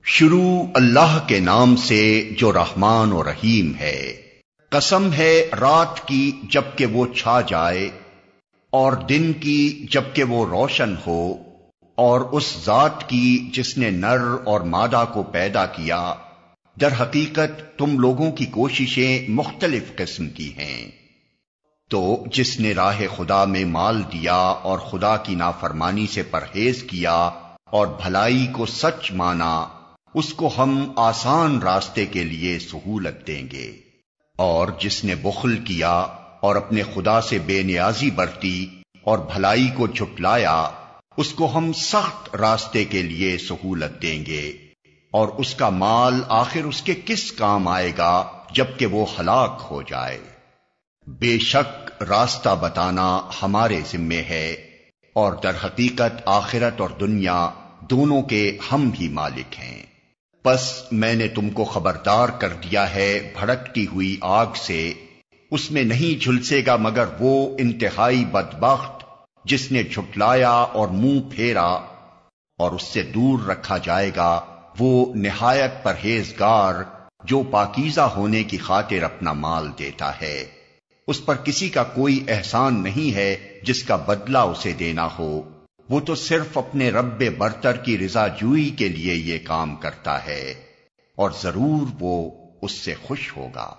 شروع اللہ کے نام سے جو رحمان و رحیم ہے۔ قسم ہے رات کی جب کہ وہ چھا جائے، اور دن کی جب کہ وہ روشن ہو، اور اس ذات کی جس نے نر اور مادہ کو پیدا کیا۔ در حقیقت تم لوگوں کی کوششیں مختلف قسم کی ہیں۔ تو جس نے راہ خدا میں مال دیا اور خدا کی نافرمانی سے پرہیز کیا اور بھلائی کو سچ مانا، اس کو ہم آسان راستے کے لیے سہولت دیں گے۔ اور جس نے بخل کیا اور اپنے خدا سے بے نیازی برتی اور بھلائی کو جھٹلایا، اس کو ہم سخت راستے کے لیے سہولت دیں گے، اور اس کا مال آخر اس کے کس کام آئے گا جب کہ وہ ہلاک ہو جائے۔ بے شک راستہ بتانا ہمارے ذمے ہے، اور در حقیقت آخرت اور دنیا دونوں کے ہم ہی مالک ہیں۔ پس میں نے تم کو خبردار کر دیا ہے بھڑکتی ہوئی آگ سے، اس میں نہیں جھلسے گا مگر وہ انتہائی بدبخت جس نے جھٹلایا اور منہ پھیرا، اور اس سے دور رکھا جائے گا وہ نہایت پرہیزگار جو پاکیزہ ہونے کی خاطر اپنا مال دیتا ہے۔ اس پر کسی کا کوئی احسان نہیں ہے جس کا بدلہ اسے دینا ہو، وہ تو صرف اپنے رب برتر کی رضا جوئی کے لیے یہ کام کرتا ہے، اور ضرور وہ اس سے خوش ہوگا۔